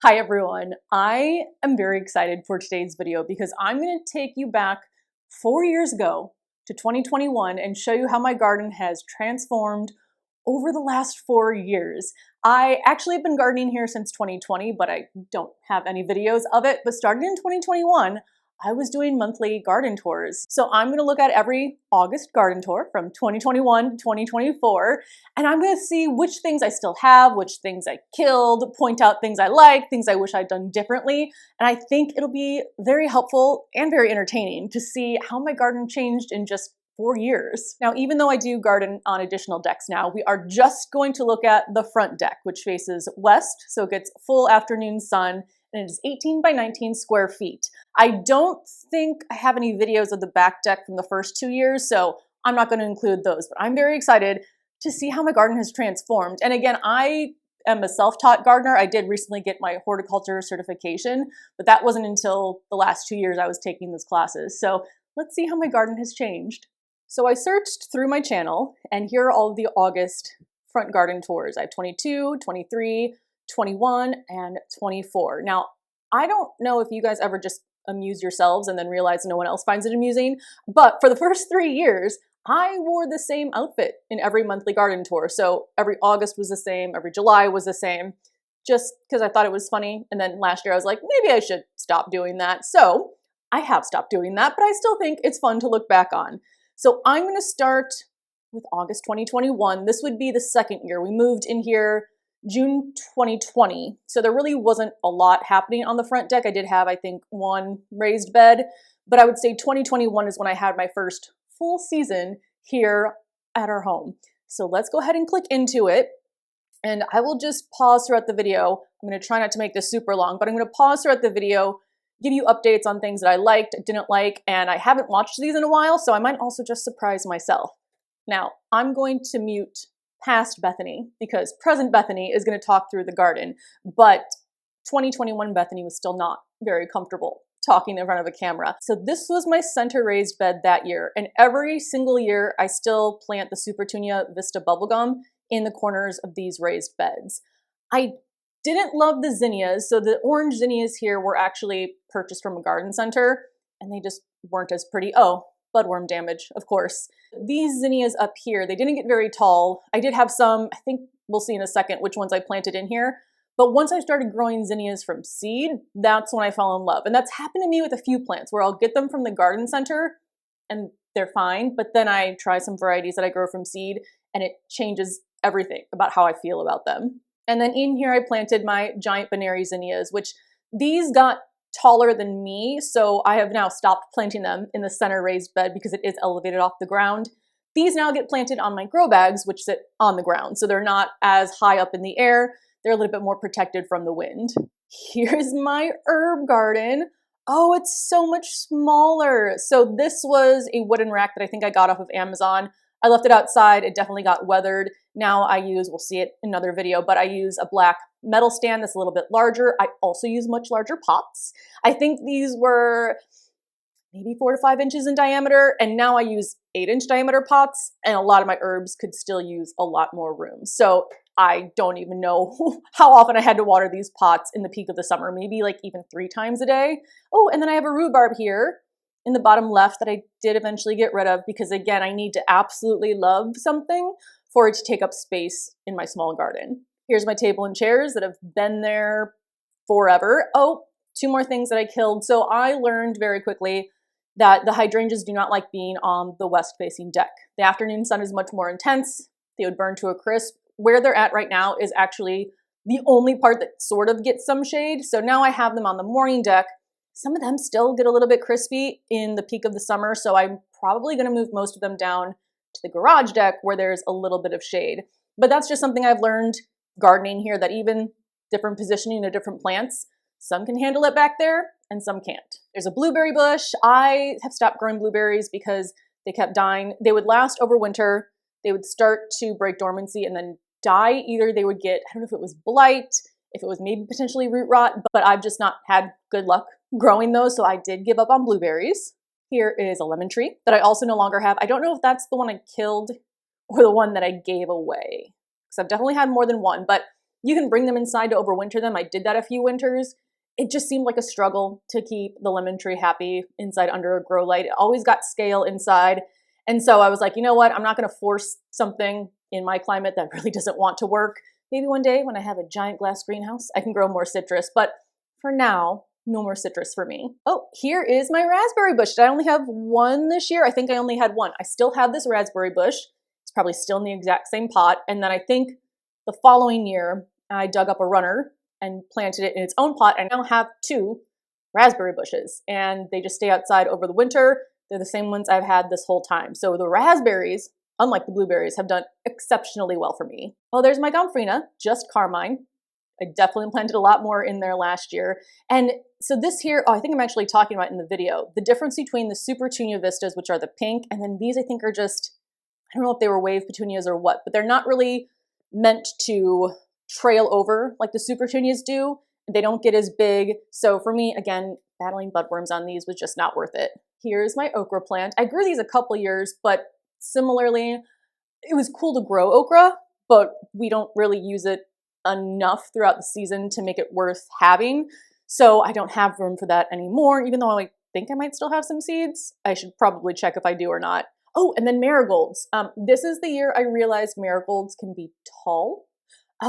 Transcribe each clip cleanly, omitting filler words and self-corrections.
Hi everyone, I am very excited for today's video because I'm going to take you back 4 years ago to 2021 and show you how my garden has transformed over the last 4 years. I actually have been gardening here since 2020, but I don't have any videos of it. But starting in 2021, I was doing monthly garden tours. So I'm going to look at every August garden tour from 2021 to 2024, and I'm going to see which things I still have, which things I killed, point out things I like, things I wish I'd done differently. And I think it'll be very helpful and very entertaining to see how my garden changed in just 4 years. Now, even though I do garden on additional decks now, we are just going to look at the front deck, which faces west, so it gets full afternoon sun, and it is 18 by 19 square feet. I don't think I have any videos of the back deck from the first 2 years, so I'm not going to include those, but I'm very excited to see how my garden has transformed. And again, I am a self-taught gardener. I did recently get my horticulture certification, but that wasn't until the last 2 years I was taking those classes. So let's see how my garden has changed. So I searched through my channel, and here are all of the August front garden tours. I have 22, 23, 21, and 24. Now, I don't know if you guys ever just amuse yourselves and then realize no one else finds it amusing, but for the first 3 years, I wore the same outfit in every monthly garden tour. So every August was the same, every July was the same, just because I thought it was funny. And then last year I was like, maybe I should stop doing that. So I have stopped doing that, but I still think it's fun to look back on. So I'm going to start with August 2021. This would be the second year. We moved in here June 2020. So there really wasn't a lot happening on the front deck. I did have, I think, one raised bed, but I would say 2021 is when I had my first full season here at our home. So let's go ahead and click into it. And I will just pause throughout the video. I'm going to try not to make this super long, but I'm going to pause throughout the video, give you updates on things that I liked, didn't like, and I haven't watched these in a while, so I might also just surprise myself. Now, I'm going to mute past Bethany because present Bethany is going to talk through the garden, but 2021 Bethany was still not very comfortable talking in front of a camera. So this was my center raised bed that year, and every single year I still plant the Supertunia Vista bubblegum in the corners of these raised beds. I didn't love the zinnias, so the orange zinnias here were actually purchased from a garden center, and they just weren't as pretty. Oh, budworm damage, of course. These zinnias up here, they didn't get very tall. I did have some, I think we'll see in a second which ones I planted in here, but once I started growing zinnias from seed, that's when I fell in love. And that's happened to me with a few plants where I'll get them from the garden center and they're fine, but then I try some varieties that I grow from seed and it changes everything about how I feel about them. And then in here I planted my giant Baneri zinnias, which these got taller than me, so I have now stopped planting them in the center raised bed because it is elevated off the ground. These now get planted on my grow bags, which sit on the ground, so they're not as high up in the air. They're a little bit more protected from the wind. Here's my herb garden. Oh, it's so much smaller. So this was a wooden rack that I think I got off of Amazon. I left it outside. It definitely got weathered. Now I use, we'll see it in another video, but I use a black metal stand that's a little bit larger. I also use much larger pots. I think these were maybe 4 to 5 inches in diameter, and now I use 8-inch diameter pots, and a lot of my herbs could still use a lot more room. So I don't even know how often I had to water these pots in the peak of the summer, maybe like even 3 times a day. Oh, and then I have a rhubarb here in the bottom left that I did eventually get rid of because, again, I need to absolutely love something for it to take up space in my small garden. Here's my table and chairs that have been there forever. Oh, 2 more things that I killed. So I learned very quickly that the hydrangeas do not like being on the west-facing deck. The afternoon sun is much more intense. They would burn to a crisp. Where they're at right now is actually the only part that sort of gets some shade. So now I have them on the morning deck. Some of them still get a little bit crispy in the peak of the summer, so I'm probably going to move most of them down to the garage deck where there's a little bit of shade. But that's just something I've learned gardening here, that even different positioning of different plants, some can handle it back there and some can't. There's a blueberry bush. I have stopped growing blueberries because they kept dying. They would last over winter. They would start to break dormancy and then die. Either they would get, I don't know if it was blight, if it was maybe potentially root rot, but I've just not had good luck growing those, so I did give up on blueberries. Here is a lemon tree that I also no longer have. I don't know if that's the one I killed or the one that I gave away, because I've definitely had more than one, but You can bring them inside to overwinter them. I did that a few winters. It just seemed like a struggle to keep the lemon tree happy inside under a grow light. It always got scale inside. And so I was like, you know what? I'm not going to force something in my climate that really doesn't want to work. Maybe one day when I have a giant glass greenhouse, I can grow more citrus. But for now, no more citrus for me. Oh, here is my raspberry bush. Did I only have one this year? I think I only had one. I still have this raspberry bush. It's probably still in the exact same pot. And then I think the following year, I dug up a runner and planted it in its own pot. I now have 2 raspberry bushes, and they just stay outside over the winter. They're the same ones I've had this whole time. So the raspberries, unlike the blueberries, have done exceptionally well for me. Oh, there's my Gomphrena, just carmine. I definitely planted a lot more in there last year. And so this here, I think I'm actually talking about in the video, the difference between the Super Petunia Vistas, which are the pink, and then these I think are just, I don't know if they were wave petunias or what, but they're not really meant to trail over like the Super Petunias do. They don't get as big. So for me, again, battling budworms on these was just not worth it. Here's my okra plant. I grew these a couple years, but similarly, it was cool to grow okra, but we don't really use it enough throughout the season to make it worth having. So I don't have room for that anymore, even though I think I might still have some seeds. I should probably check if I do or not. Oh, and then marigolds. This is the year I realized marigolds can be tall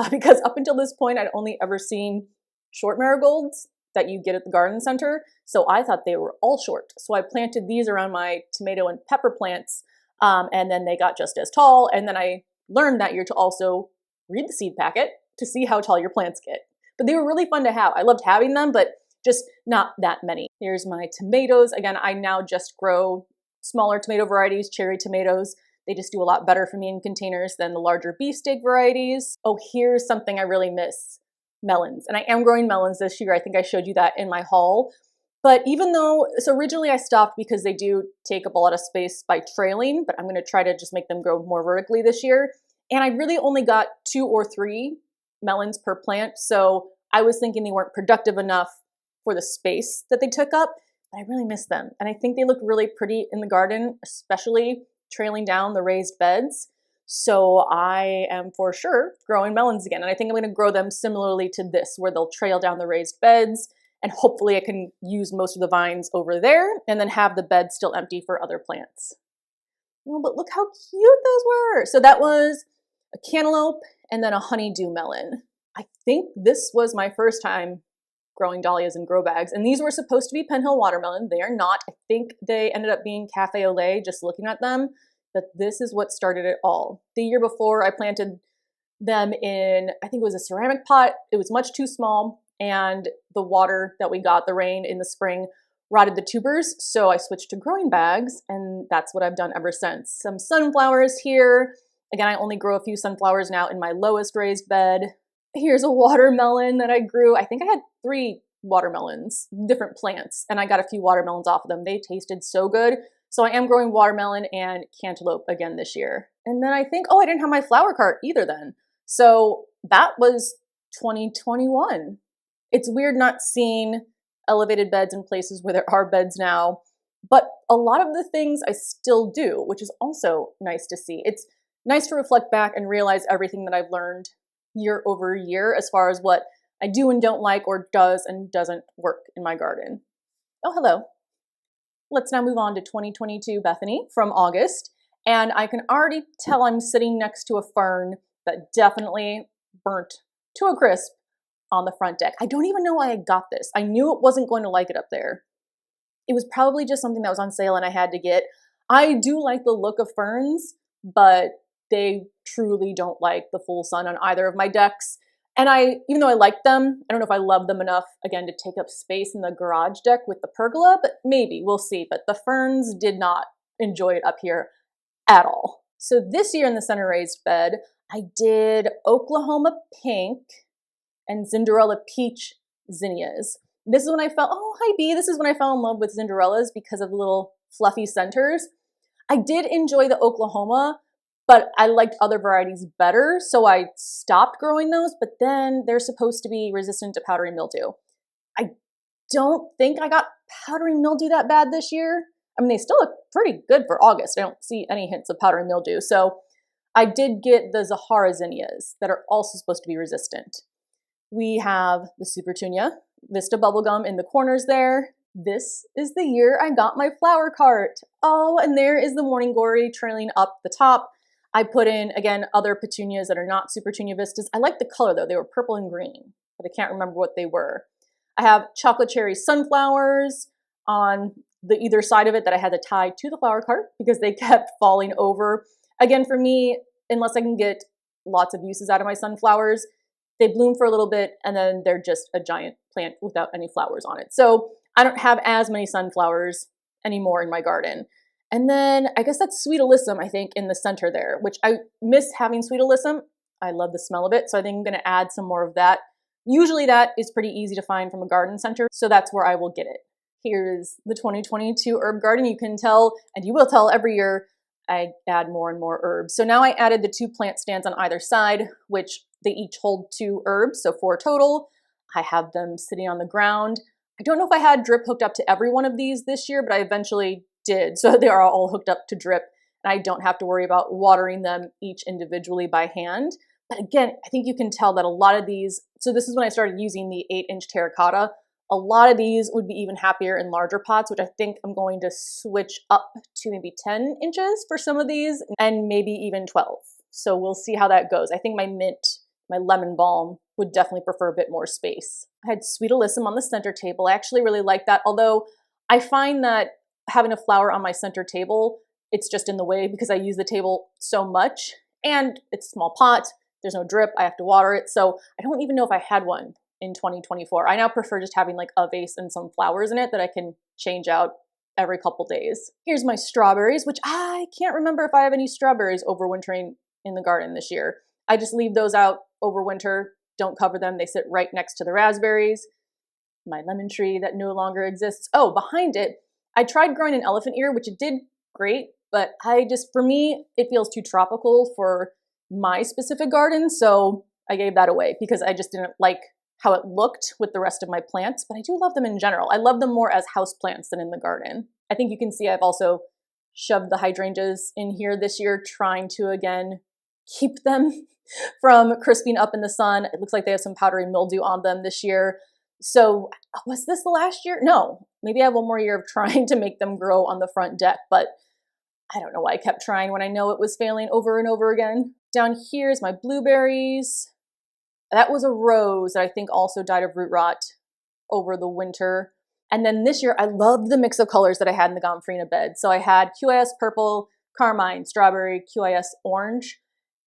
because up until this point, I'd only ever seen short marigolds that you get at the garden center. So I thought they were all short. So I planted these around my tomato and pepper plants, and then they got just as tall. And then I learned that year to also read the seed packet to see how tall your plants get. But they were really fun to have. I loved having them, but just not that many. Here's my tomatoes. Again, I now just grow smaller tomato varieties, cherry tomatoes. They just do a lot better for me in containers than the larger beefsteak varieties. Oh, here's something I really miss. Melons. And I am growing melons this year. I think I showed you that in my haul. But even though, so originally I stopped because they do take up a lot of space by trailing, but I'm going to try to just make them grow more vertically this year. And I really only got 2 or 3 melons per plant. So I was thinking they weren't productive enough for the space that they took up, but I really miss them. And I think they look really pretty in the garden, especially trailing down the raised beds. So I am for sure growing melons again. And I think I'm going to grow them similarly to this, where they'll trail down the raised beds. And hopefully I can use most of the vines over there and then have the bed still empty for other plants. Oh, but look how cute those were. So that was a cantaloupe and then a honeydew melon. I think this was my first time growing dahlias in grow bags. And these were supposed to be Penhill watermelon. They are not. I think they ended up being cafe au lait, just looking at them. But this is what started it all. The year before, I planted them in, I think it was a ceramic pot. It was much too small, and the water that we got, the rain in the spring, rotted the tubers. So I switched to growing bags, and that's what I've done ever since. Some sunflowers here. Again, I only grow a few sunflowers now in my lowest raised bed. Here's a watermelon that I grew. I think I had 3 watermelons, different plants, and I got a few watermelons off of them. They tasted so good. So I am growing watermelon and cantaloupe again this year. And then I think, oh, I didn't have my flower cart either then. So that was 2021. It's weird not seeing elevated beds in places where there are beds now, but a lot of the things I still do, which is also nice to see. It's nice to reflect back and realize everything that I've learned year over year as far as what I do and don't like or does and doesn't work in my garden. Oh, hello. Let's now move on to 2022 Bethany from August. And I can already tell I'm sitting next to a fern that definitely burnt to a crisp on the front deck. I don't even know why I got this. I knew it wasn't going to like it up there. It was probably just something that was on sale and I had to get. I do like the look of ferns, but they truly don't like the full sun on either of my decks. And even though I like them, I don't know if I love them enough, again, to take up space in the garage deck with the pergola, but maybe, we'll see. But the ferns did not enjoy it up here at all. So this year in the center raised bed, I did Oklahoma pink and Cinderella peach zinnias. This is when I fell, oh, hi B, this is when I fell in love with Cinderellas because of the little fluffy centers. I did enjoy the Oklahoma, but I liked other varieties better, so I stopped growing those, but then they're supposed to be resistant to powdery mildew. I don't think I got powdery mildew that bad this year. I mean, they still look pretty good for August. I don't see any hints of powdery mildew, so I did get the Zahara zinnias that are also supposed to be resistant. We have the Supertunia, Vista bubblegum in the corners there. This is the year I got my flower cart. Oh, and there is the morning glory trailing up the top. I put in, again, other petunias that are not Supertunia Vistas. I like the color though. They were purple and green, but I can't remember what they were. I have chocolate cherry sunflowers on the either side of it that I had to tie to the flower cart because they kept falling over. Again, for me, unless I can get lots of uses out of my sunflowers, they bloom for a little bit and then they're just a giant plant without any flowers on it. So I don't have as many sunflowers anymore in my garden. And then I guess that's Sweet Alyssum, I think, in the center there, which I miss having Sweet Alyssum. I love the smell of it, so I think I'm gonna add some more of that. Usually that is pretty easy to find from a garden center, so that's where I will get it. Here's the 2022 herb garden. You can tell, and you will tell every year, I add more and more herbs. So now I added the 2 plant stands on either side, which they each hold 2 herbs, so 4 total. I have them sitting on the ground. I don't know if I had drip hooked up to every one of these this year, but I eventually did. So they are all hooked up to drip, and I don't have to worry about watering them each individually by hand. But again, I think you can tell that a lot of these, so this is when I started using the 8-inch terracotta. A lot of these would be even happier in larger pots, which I think I'm going to switch up to maybe 10 inches for some of these and maybe even 12. So we'll see how that goes. I think my mint, my lemon balm would definitely prefer a bit more space. I had Sweet Alyssum on the center table. I actually really like that, although I find that having a flower on my center table, it's just in the way because I use the table so much and it's a small pot. There's no drip. I have to water it. So I don't even know if I had one in 2024. I now prefer just having like a vase and some flowers in it that I can change out every couple days. Here's my strawberries, which I can't remember if I have any strawberries overwintering in the garden this year. I just leave those out over winter, don't cover them. They sit right next to the raspberries. My lemon tree that no longer exists. Oh, behind it, I tried growing an elephant ear, which it did great, but for me, it feels too tropical for my specific garden. So I gave that away because I just didn't like how it looked with the rest of my plants, but I do love them in general. I love them more as house plants than in the garden. I think you can see I've also shoved the hydrangeas in here this year, trying to, again, keep them from crisping up in the sun. It looks like they have some powdery mildew on them this year. So was this the last year? No, maybe I have one more year of trying to make them grow on the front deck, but I don't know why I kept trying when I know it was failing over and over again. Down here is my blueberries. That was a rose that I think also died of root rot over the winter. And then this year, I loved the mix of colors that I had in the Gomphrena bed. So I had QIS purple, carmine, strawberry, QIS orange,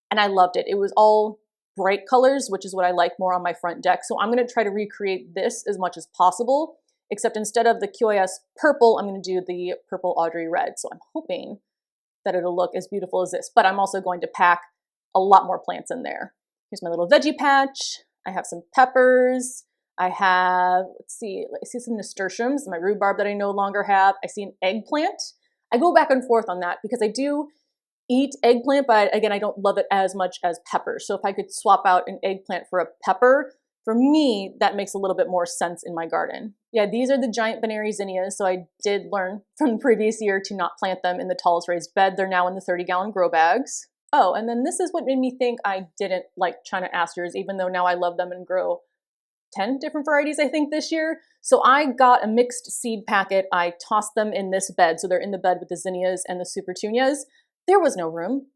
and I loved it. It was all bright colors, which is what I like more on my front deck. So I'm gonna try to recreate this as much as possible, except instead of the QIS purple, I'm gonna do the purple Audrey red. So I'm hoping that it'll look as beautiful as this, but I'm also going to pack a lot more plants in there. Here's my little veggie patch. I have some peppers. I have, I see some nasturtiums, my rhubarb that I no longer have. I see an eggplant. I go back and forth on that because I do eat eggplant, but again, I don't love it as much as peppers. So if I could swap out an eggplant for a pepper, for me, that makes a little bit more sense in my garden. Yeah, these are the giant Baneri zinnias. So I did learn from the previous year to not plant them in the tallest raised bed. They're now in the 30-gallon grow bags. Oh, and then this is what made me think I didn't like China asters, even though now I love them and grow 10 different varieties, I think, this year. So I got a mixed seed packet. I tossed them in this bed. So they're in the bed with the zinnias and the supertunias. There was no room.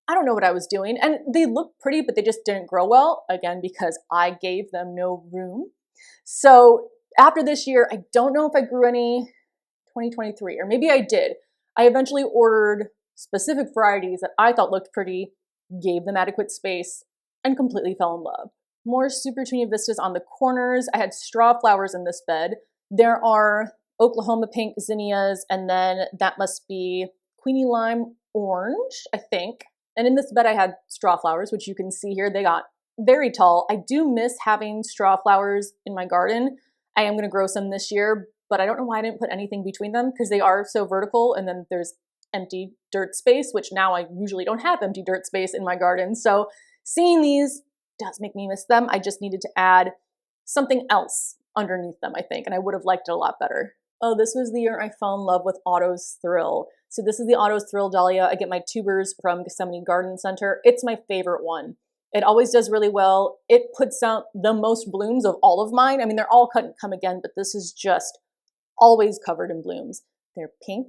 I don't know what I was doing. And they looked pretty, but they just didn't grow well, again, because I gave them no room. So after this year, I don't know if I grew any 2023, or maybe I did. I eventually ordered specific varieties that I thought looked pretty, gave them adequate space, and completely fell in love. More Supertunia vistas on the corners. I had straw flowers in this bed. There are Oklahoma pink zinnias, and then that must be Queenie Lime orange, I think. And in this bed I had straw flowers, which you can see here. They got very tall. I do miss having straw flowers in my garden. I am going to grow some this year, but I don't know why I didn't put anything between them because they are so vertical, and then there's empty dirt space, which now I usually don't have empty dirt space in my garden. So seeing these does make me miss them. I just needed to add something else underneath them, I think, and I would have liked it a lot better. Oh, this was the year I fell in love with Otto's Thrill. So this is the Otto's Thrill Dahlia. I get my tubers from Gethsemane Garden Center. It's my favorite one. It always does really well. It puts out the most blooms of all of mine. I mean, they're all cut and come again, but this is just always covered in blooms. They're pink,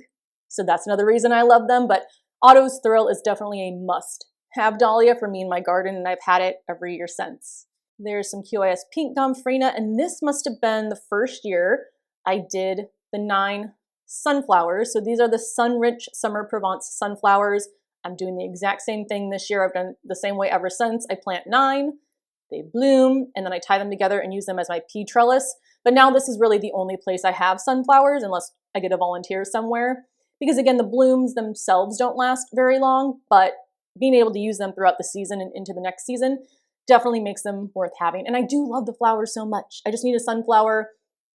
so that's another reason I love them, but Otto's Thrill is definitely a must-have dahlia for me in my garden, and I've had it every year since. There's some QIS Pink Gomphrena, and this must have been the first year I did the 9 sunflowers. So these are the Sun-Rich Summer Provence sunflowers. I'm doing the exact same thing this year. I've done the same way ever since. I plant 9, they bloom, and then I tie them together and use them as my pea trellis. But now this is really the only place I have sunflowers, unless I get a volunteer somewhere. Because again, the blooms themselves don't last very long, but being able to use them throughout the season and into the next season definitely makes them worth having. And I do love the flowers so much. I just need a sunflower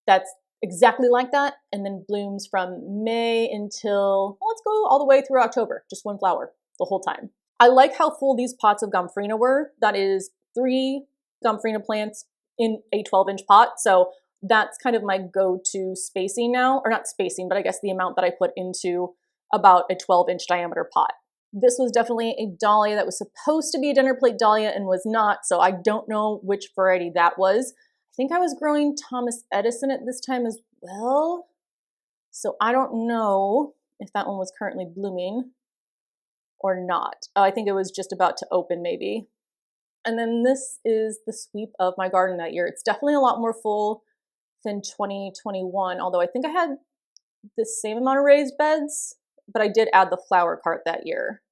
that's exactly like that and then blooms from May until, well, let's go all the way through October, just one flower the whole time. I like how full these pots of Gomphrena were. That is 3 Gomphrena plants in a 12-inch pot. So that's kind of my go-to spacing now, or not spacing, but I guess the amount that I put into about a 12-inch diameter pot. This was definitely a dahlia that was supposed to be a dinner plate dahlia and was not, so I don't know which variety that was. I think I was growing Thomas Edison at this time as well, so I don't know if that one was currently blooming or not. Oh, I think it was just about to open maybe. And then this is the sweep of my garden that year. It's definitely a lot more full than 2021, although I think I had the same amount of raised beds, but I did add the flower cart that year.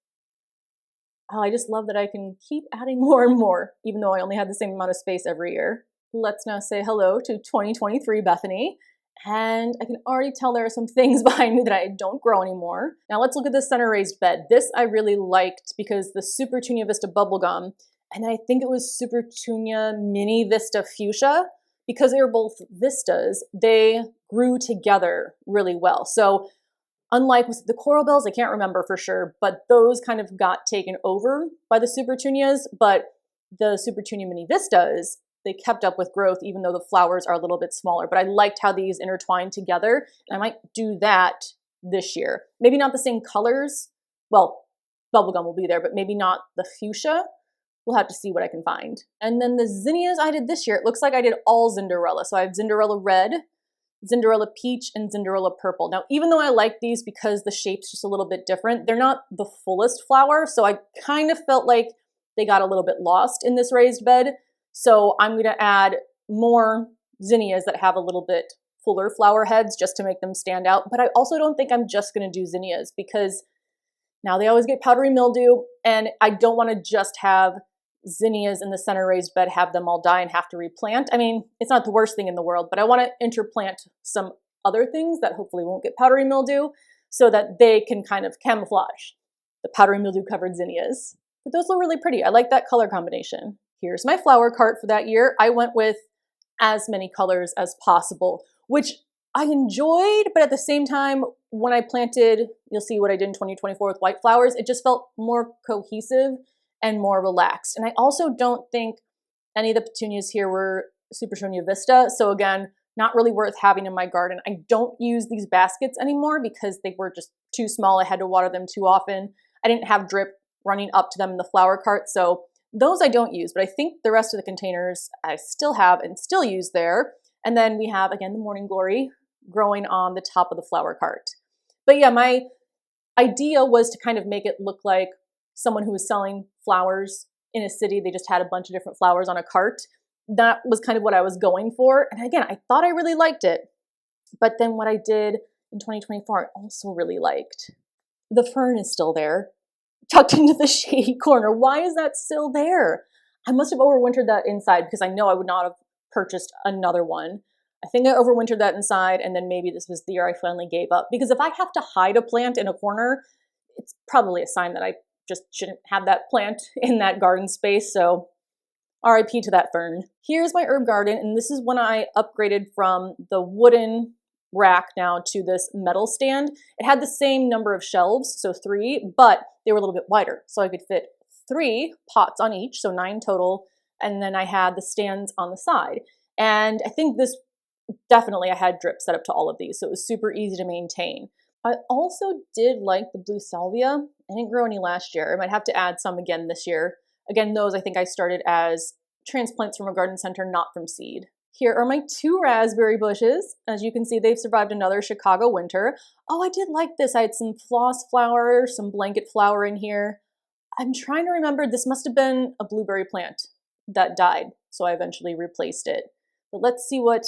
Oh, I just love that I can keep adding more and more, even though I only had the same amount of space every year. Let's now say hello to 2023 Bethany. And I can already tell there are some things behind me that I don't grow anymore. Now let's look at the center raised bed. This I really liked because the Super Tunia Vista bubblegum, and I think it was Super Tunia Mini Vista Fuchsia, because they were both vistas, they grew together really well. So unlike with the coral bells, I can't remember for sure, but those kind of got taken over by the Super Tunias, but the Super Tunia Mini Vistas, they kept up with growth even though the flowers are a little bit smaller. But I liked how these intertwined together, and I might do that this year. Maybe not the same colors. Well, bubblegum will be there, but maybe not the fuchsia. We'll have to see what I can find. And then the zinnias I did this year, it looks like I did all Cinderella. So I have Cinderella Red, Cinderella Peach, and Cinderella Purple. Now, even though I like these because the shape's just a little bit different, they're not the fullest flower. So I kind of felt like they got a little bit lost in this raised bed. So I'm gonna add more zinnias that have a little bit fuller flower heads just to make them stand out. But I also don't think I'm just gonna do zinnias because now they always get powdery mildew, and I don't wanna just have zinnias in the center raised bed, have them all die and have to replant. I mean, it's not the worst thing in the world, but I want to interplant some other things that hopefully won't get powdery mildew so that they can kind of camouflage the powdery mildew covered zinnias. But those look really pretty. I like that color combination. Here's my flower cart for that year. I went with as many colors as possible, which I enjoyed, but at the same time, when I planted, you'll see what I did in 2024 with white flowers, it just felt more cohesive and more relaxed. And I also don't think any of the petunias here were Super Tunia Vista. So again, not really worth having in my garden. I don't use these baskets anymore because they were just too small. I had to water them too often. I didn't have drip running up to them in the flower cart. So those I don't use, but I think the rest of the containers I still have and still use there. And then we have, again, the Morning Glory growing on the top of the flower cart. But yeah, my idea was to kind of make it look like someone who was selling flowers in a city. They just had a bunch of different flowers on a cart. That was kind of what I was going for. And again, I thought I really liked it. But then what I did in 2024, I also really liked. The fern is still there, tucked into the shady corner. Why is that still there? I must have overwintered that inside because I know I would not have purchased another one. I think I overwintered that inside, and then maybe this was the year I finally gave up. Because if I have to hide a plant in a corner, it's probably a sign that I just shouldn't have that plant in that garden space. So RIP to that fern. Here's my herb garden, and this is when I upgraded from the wooden rack now to this metal stand. It had the same number of shelves, so 3, but they were a little bit wider. So I could fit 3 pots on each, so 9 total, and then I had the stands on the side. And I think this, definitely I had drip set up to all of these, so it was super easy to maintain. I also did like the blue salvia. I didn't grow any last year. I might have to add some again this year. Again, those I think I started as transplants from a garden center, not from seed. Here are my 2 raspberry bushes. As you can see, they've survived another Chicago winter. Oh, I did like this. I had some floss flower, some blanket flower in here. I'm trying to remember, this must have been a blueberry plant that died, so I eventually replaced it. But let's see what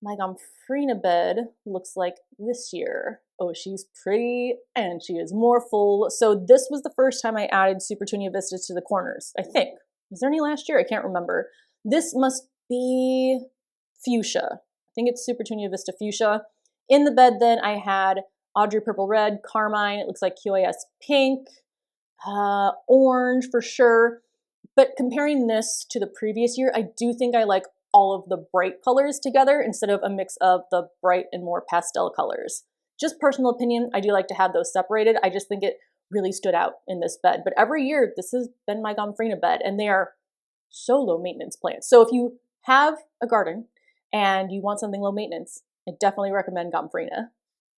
my gomphrena bed looks like this year. Oh, she's pretty and she is more full. So this was the first time I added Supertunia vistas to the corners, I think. Was there any last year? I can't remember. This must be fuchsia. I think it's Supertunia vista fuchsia. In the bed then I had Audrey purple red, carmine, it looks like QAS pink, orange for sure. But comparing this to the previous year, I do think I like all of the bright colors together instead of a mix of the bright and more pastel colors. Just personal opinion, I do like to have those separated. I just think it really stood out in this bed. But every year, this has been my gomphrena bed, and they are so low maintenance plants. So if you have a garden and you want something low maintenance, I definitely recommend gomphrena.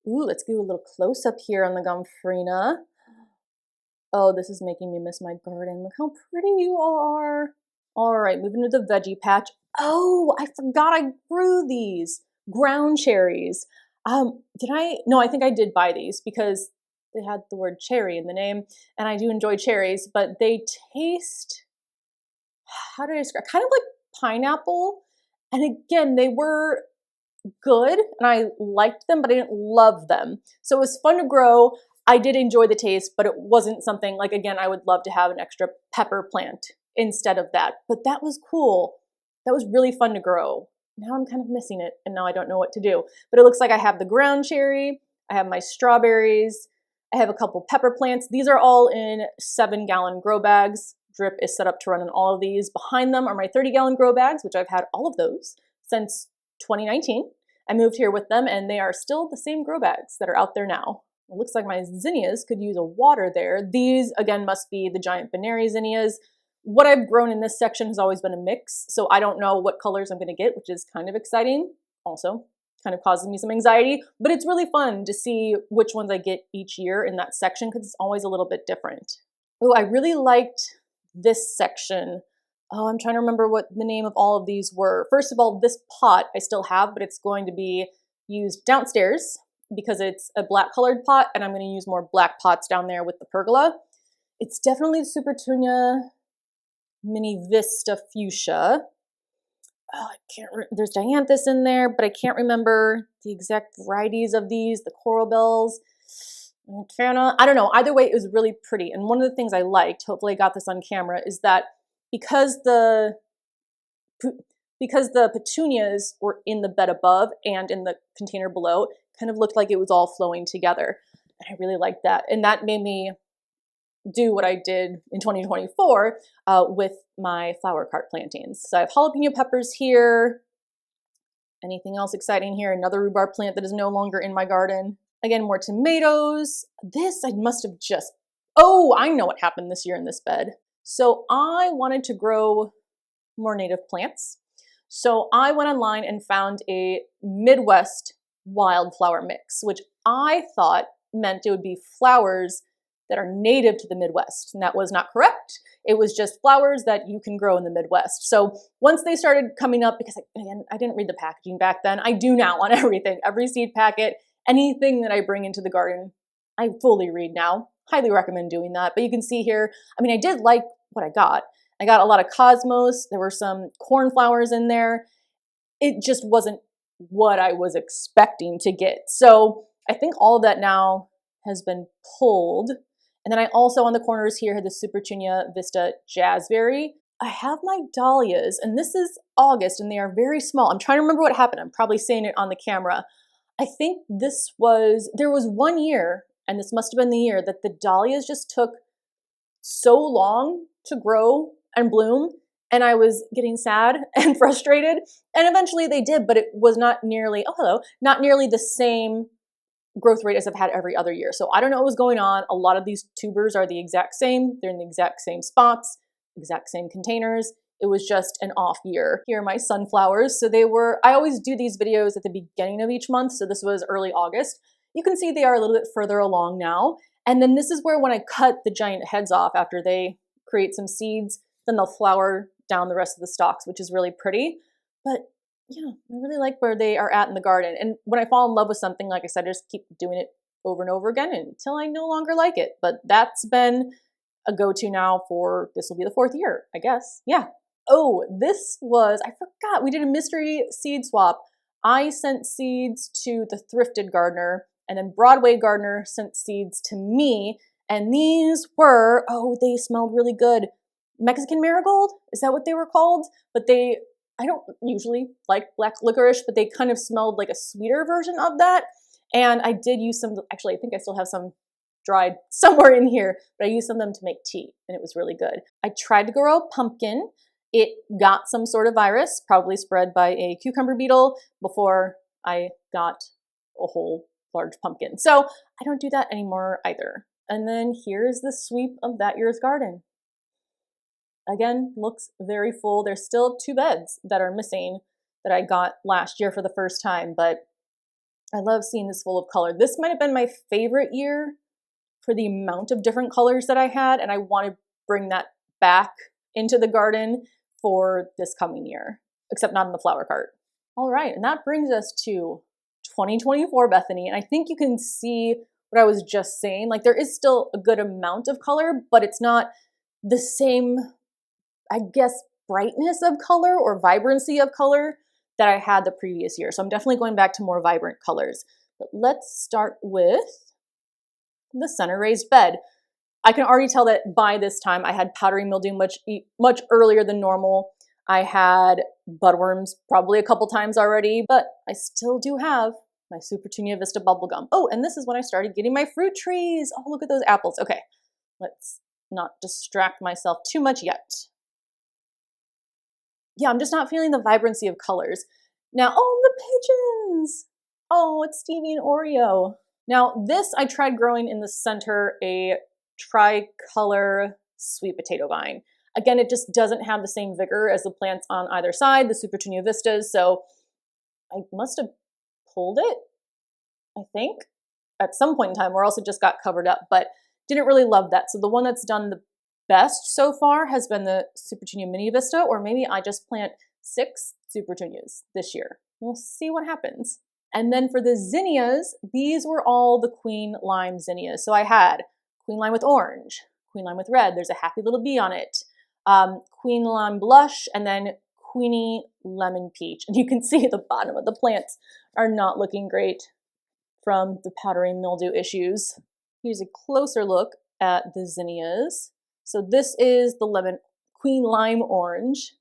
Ooh, let's do a little close up here on the gomphrena. Oh, this is making me miss my garden. Look how pretty you all are. All right, moving to the veggie patch. Oh, I forgot I grew these ground cherries. No, I think I did buy these because they had the word cherry in the name, and I do enjoy cherries, but they taste, how do I describe, kind of like pineapple. And again, they were good and I liked them, but I didn't love them. So it was fun to grow. I did enjoy the taste, but it wasn't something like, again, I would love to have an extra pepper plant instead of that. But that was cool. That was really fun to grow. Now I'm kind of missing it, and now I don't know what to do. But it looks like I have the ground cherry, I have my strawberries, I have a couple pepper plants. These are all in 7-gallon grow bags. Drip is set up to run in all of these. Behind them are my 30-gallon grow bags, which I've had all of those since 2019. I moved here with them, and they are still the same grow bags that are out there now. It looks like my zinnias could use a water there. These, again, must be the giant Benary zinnias. What I've grown in this section has always been a mix, so I don't know what colors I'm going to get, which is kind of exciting. Also, kind of causes me some anxiety, but it's really fun to see which ones I get each year in that section because it's always a little bit different. Oh, I really liked this section. Oh, I'm trying to remember what the name of all of these were. First of all, this pot I still have, but it's going to be used downstairs because it's a black colored pot, and I'm going to use more black pots down there with the pergola. It's definitely the Supertunia Mini Vista Fuchsia. Oh, there's dianthus in there, but I can't remember the exact varieties of these, the coral bells. I don't know. Either way, it was really pretty. And one of the things I liked, hopefully I got this on camera, is that because the petunias were in the bed above and in the container below, it kind of looked like it was all flowing together. And I really liked that. And that made me do what I did in 2024 with my flower cart plantings. So I have jalapeno peppers here. Anything else exciting here? Another rhubarb plant that is no longer in my garden. Again, more tomatoes. This I must have just, oh, I know what happened this year in this bed. So I wanted to grow more native plants. So I went online and found a Midwest wildflower mix, which I thought meant it would be flowers that are native to the Midwest. And that was not correct. It was just flowers that you can grow in the Midwest. So once they started coming up, because again, I didn't read the packaging back then, I do now on everything, every seed packet, anything that I bring into the garden, I fully read now. Highly recommend doing that. But you can see here, I mean, I did like what I got. I got a lot of cosmos. There were some cornflowers in there. It just wasn't what I was expecting to get. So I think all of that now has been pulled. And then I also on the corners here had the Supertunia Vista Jazzberry. I have my dahlias, and this is August, and they are very small. I'm trying to remember what happened. I'm probably saying it on the camera. I think there was one year, and this must have been the year, that the dahlias just took so long to grow and bloom, and I was getting sad and frustrated. And eventually they did, but it was not nearly, not nearly the same growth rate as I've had every other year. So I don't know what was going on. A lot of these tubers are the exact same. They're in the exact same spots, exact same containers. It was just an off year. Here are my sunflowers. So I always do these videos at the beginning of each month. So this was early August. you can see they are a little bit further along now. And then this is where when I cut the giant heads off after they create some seeds, then they'll flower down the rest of the stalks, which is really pretty. But yeah, I really like where they are at in the garden. And when I fall in love with something, like I said, I just keep doing it over and over again until I no longer like it. But that's been a go-to now for, this will be the 4th year, I guess. Yeah. Oh, this was, I forgot, we did a mystery seed swap. I sent seeds to the thrifted gardener, and then Broadway gardener sent seeds to me. And these were, oh, they smelled really good. Mexican marigold? Is that what they were called? But I don't usually like black licorice, but they kind of smelled like a sweeter version of that. And I did use some, actually, I think I still have some dried somewhere in here, but I used some of them to make tea, and it was really good. I tried to grow a pumpkin. It got some sort of virus, probably spread by a cucumber beetle, before I got a whole large pumpkin. So I don't do that anymore either. And then here's the sweep of that year's garden. Again, looks very full. There's still 2 beds that are missing that I got last year for the first time, but I love seeing this full of color. This might have been my favorite year for the amount of different colors that I had, and I want to bring that back into the garden for this coming year, except not in the flower cart. All right, and that brings us to 2024, Bethany, and I think you can see what I was just saying. Like, there is still a good amount of color, but it's not the same, I guess, brightness of color or vibrancy of color that I had the previous year. So I'm definitely going back to more vibrant colors. But let's start with the center raised bed. I can already tell that by this time I had powdery mildew much earlier than normal. I had budworms probably a couple times already, but I still do have my Supertunia Vista bubblegum. Oh, and this is when I started getting my fruit trees. Oh, look at those apples. Okay, let's not distract myself too much yet. Yeah, I'm just not feeling the vibrancy of colors. Now, oh, the pigeons. Oh, it's Stevie and Oreo. Now, this I tried growing in the center, a tricolor sweet potato vine. Again, it just doesn't have the same vigor as the plants on either side, the Supertunia Vistas, so I must have pulled it, I think, at some point in time, or else it just got covered up, but didn't really love that. So the one that's done the best so far has been the Supertunia Mini Vista, or maybe I just plant 6 Supertunias this year. We'll see what happens. And then for the zinnias, these were all the Queen Lime zinnias. So I had Queen Lime with orange, Queen Lime with red, there's a happy little bee on it, Queen Lime blush, and then Queenie lemon peach. And you can see the bottom of the plants are not looking great from the powdery mildew issues. Here's a closer look at the zinnias. So this is the Queen Lime orange.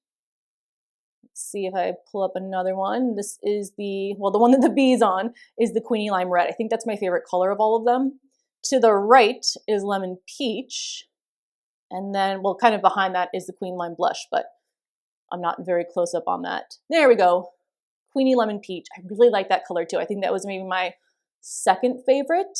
Let's see if I pull up another one. This is the one that the bee's on is the Queenie Lime red. I think that's my favorite color of all of them. To the right is lemon peach. And then, kind of behind that is the Queen Lime blush, but I'm not very close up on that. There we go. Queenie lemon peach. I really like that color too. I think that was maybe my second favorite,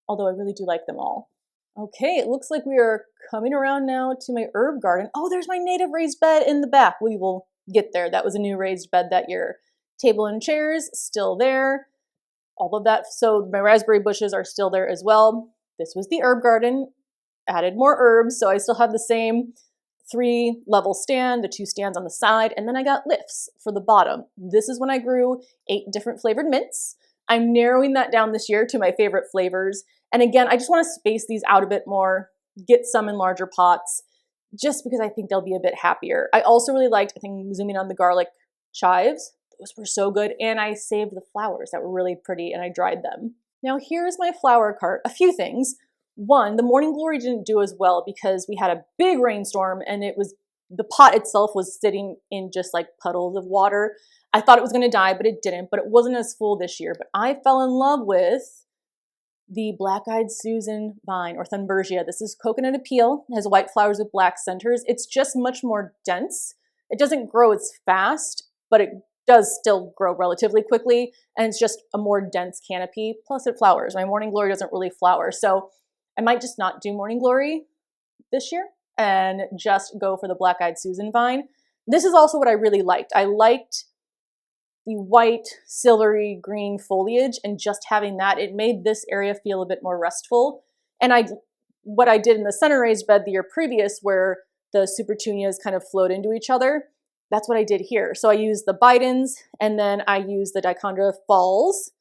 although I really do like them all. Okay, it looks like we are coming around now to my herb garden. Oh, there's my native raised bed in the back. We will get there. That was a new raised bed that year. Table and chairs, still there. All of that. So my raspberry bushes are still there as well. This was the herb garden. Added more herbs, so I still have the same 3-level stand, the 2 stands on the side, and then I got lifts for the bottom. This is when I grew 8 different flavored mints. I'm narrowing that down this year to my favorite flavors. And again, I just want to space these out a bit more, get some in larger pots, just because I think they'll be a bit happier. I also really liked, I think, zooming on the garlic chives. Those were so good. And I saved the flowers that were really pretty, and I dried them. Now here's my flower cart. A few things. One, the morning glory didn't do as well because we had a big rainstorm, and the pot itself was sitting in just like puddles of water. I thought it was going to die, but it didn't. But it wasn't as full this year. But I fell in love with the Black-Eyed Susan vine, or Thunbergia. This is coconut appeal. It has white flowers with black centers. It's just much more dense. It doesn't grow as fast, but it does still grow relatively quickly. And it's just a more dense canopy. Plus it flowers. My morning glory doesn't really flower. So I might just not do morning glory this year and just go for the Black-Eyed Susan vine. This is also what I really liked. I liked the white, silvery green foliage, and just having that, it made this area feel a bit more restful. And what I did in the center raised bed the year previous, where the Supertunias kind of flowed into each other, that's what I did here. So I used the Bidens, and then I used the Dichondra Falls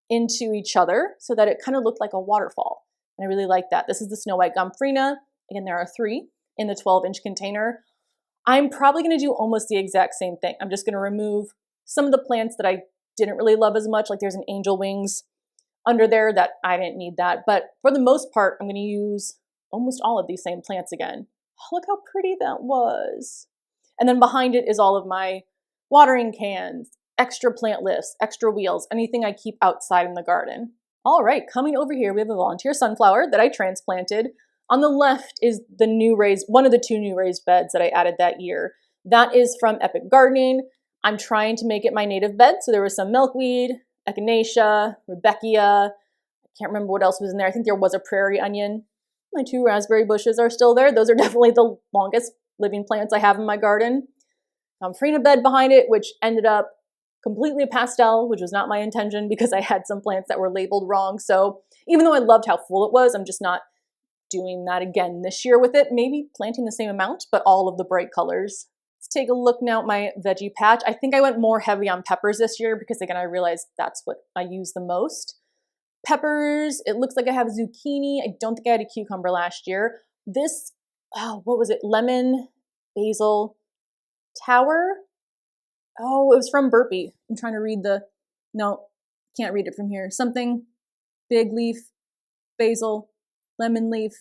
into each other so that it kind of looked like a waterfall. And I really like that. This is the Snow White Gomphrena. Again, there are 3 in the 12-inch container. I'm probably going to do almost the exact same thing. I'm just going to remove some of the plants that I didn't really love as much, like there's an angel wings under there that I didn't need that. But for the most part, I'm going to use almost all of these same plants again. Oh, look how pretty that was. And then behind it is all of my watering cans, extra plant lists, extra wheels, anything I keep outside in the garden. All right, coming over here, we have a volunteer sunflower that I transplanted. On the left is one of the 2 new raised beds that I added that year. That is from Epic Gardening. I'm trying to make it my native bed. So there was some milkweed, echinacea, rudbeckia. I can't remember what else was in there. I think there was a prairie onion. My 2 raspberry bushes are still there. Those are definitely the longest living plants I have in my garden. Gomphrena bed behind it, which ended up completely pastel, which was not my intention because I had some plants that were labeled wrong. So even though I loved how full it was, I'm just not doing that again this year with it. Maybe planting the same amount, but all of the bright colors. Let's take a look now at my veggie patch. I think I went more heavy on peppers this year because, again, I realized that's what I use the most. Peppers, it looks like I have zucchini. I don't think I had a cucumber last year. This, what was it? Lemon basil tower? Oh, it was from Burpee. I'm trying to no, can't read it from here. Something big leaf, basil, lemon leaf,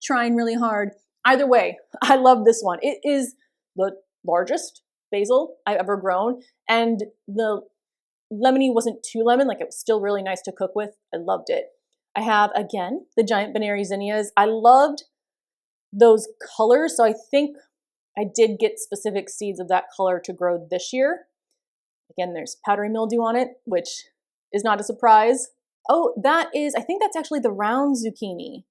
trying really hard. Either way, I love this one. It is the largest basil I've ever grown, and the lemony wasn't too lemon, like it was still really nice to cook with. I loved it. I have, again, the giant Benary zinnias. I loved those colors, so I think I did get specific seeds of that color to grow this year. Again, there's powdery mildew on it, which is not a surprise. Oh, I think that's actually the round zucchini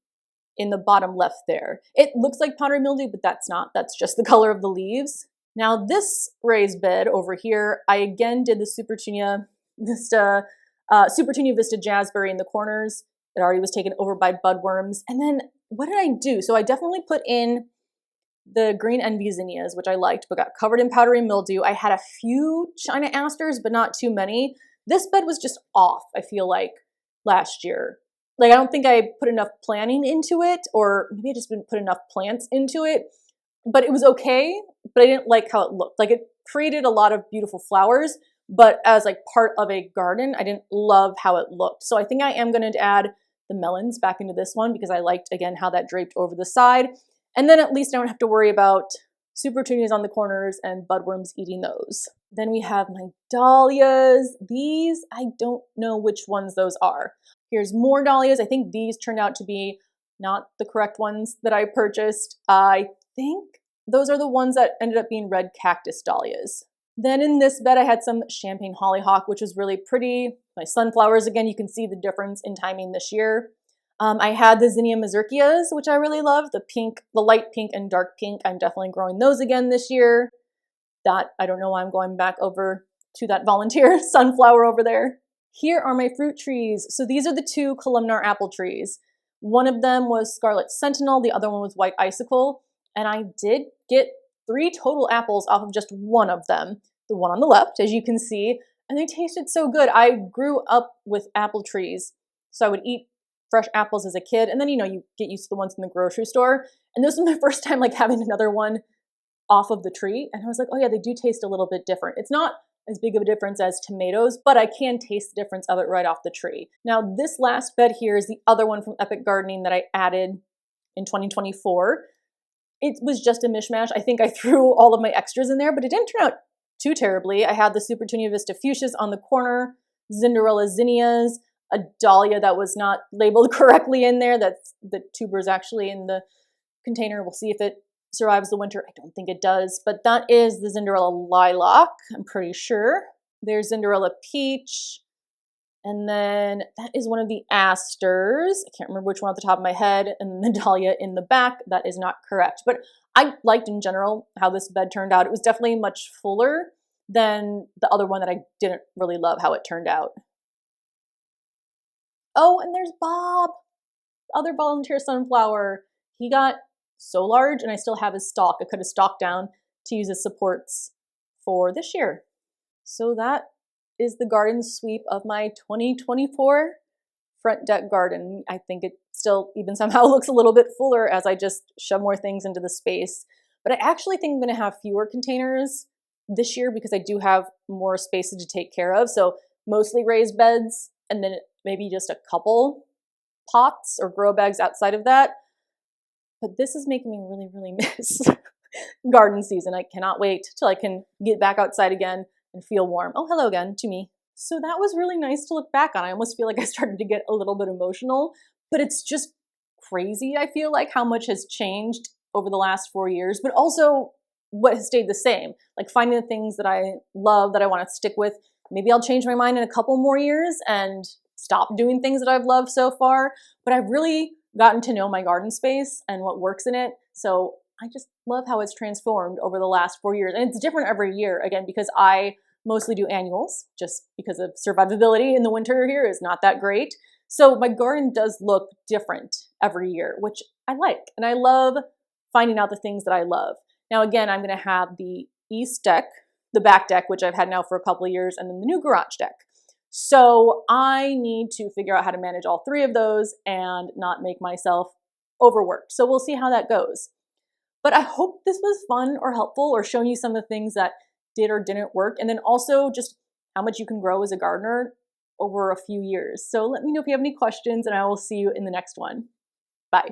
in the bottom left there. It looks like powdery mildew, but that's not. That's just the color of the leaves. Now this raised bed over here, I again did the Supertunia Vista Jazzberry in the corners. It already was taken over by budworms. And then what did I do? So I definitely put in the green envy zinnias, which I liked, but got covered in powdery mildew. I had a few China asters, but not too many. This bed was just off, I feel like, last year. Like, I don't think I put enough planning into it, or maybe I just didn't put enough plants into it, but it was okay, but I didn't like how it looked. Like, it created a lot of beautiful flowers, but as like part of a garden, I didn't love how it looked. So I think I am going to add the melons back into this one because I liked, again, how that draped over the side. And then at least I don't have to worry about Supertunias on the corners and budworms eating those. Then we have my dahlias. These, I don't know which ones those are. Here's more dahlias. I think these turned out to be not the correct ones that I purchased. I think those are the ones that ended up being red cactus dahlias. Then in this bed, I had some champagne hollyhock, which was really pretty. My sunflowers, again, you can see the difference in timing this year. I had the zinnia mazurkias, which I really love, the light pink and dark pink. I'm definitely growing those again this year. I don't know why I'm going back over to that volunteer sunflower over there. Here are my fruit trees. So these are the 2 columnar apple trees. One of them was Scarlet Sentinel, the other one was White Icicle, and I did get 3 total apples off of just one of them. The one on the left, as you can see, and they tasted so good. I grew up with apple trees, so I would eat fresh apples as a kid, and then, you get used to the ones in the grocery store, and this was my first time like having another one off of the tree, and I was like, oh yeah, they do taste a little bit different. It's not as big of a difference as tomatoes, but I can taste the difference of it right off the tree. Now, this last bed here is the other one from Epic Gardening that I added in 2024. It was just a mishmash. I think I threw all of my extras in there, but it didn't turn out too terribly. I had the Supertunia Vista fuchsias on the corner, Cinderella zinnias, a dahlia that was not labeled correctly in there. That's the tuber's actually in the container. We'll see if it survives the winter. I don't think it does, but that is the Cinderella lilac, I'm pretty sure. There's Cinderella peach, and then that is one of the asters. I can't remember which one off the top of my head, and the dahlia in the back. That is not correct, but I liked in general how this bed turned out. It was definitely much fuller than the other one that I didn't really love how it turned out. Oh, and there's Bob, the other volunteer sunflower. He got so large, and I still have his stalk. I cut his stalk down to use as supports for this year. So that is the garden sweep of my 2024 front deck garden. I think it still even somehow looks a little bit fuller as I just shove more things into the space. But I actually think I'm going to have fewer containers this year because I do have more spaces to take care of. So mostly raised beds, and then maybe just a couple pots or grow bags outside of that. But this is making me really, really miss garden season. I cannot wait till I can get back outside again and feel warm. Oh, hello again to me. So that was really nice to look back on. I almost feel like I started to get a little bit emotional, but it's just crazy, I feel like, how much has changed over the last 4 years, but also what has stayed the same. Like finding the things that I love, that I want to stick with. Maybe I'll change my mind in a couple more years and stop doing things that I've loved so far, but I've really gotten to know my garden space and what works in it. So I just love how it's transformed over the last 4 years. And it's different every year, again, because I mostly do annuals, just because of survivability in the winter here is not that great. So my garden does look different every year, which I like. And I love finding out the things that I love. Now, again, I'm going to have the east deck, the back deck, which I've had now for a couple of years, and then the new garage deck. So I need to figure out how to manage all three of those and not make myself overworked. So we'll see how that goes. But I hope this was fun or helpful or showing you some of the things that did or didn't work. And then also just how much you can grow as a gardener over a few years. So let me know if you have any questions, and I will see you in the next one. Bye.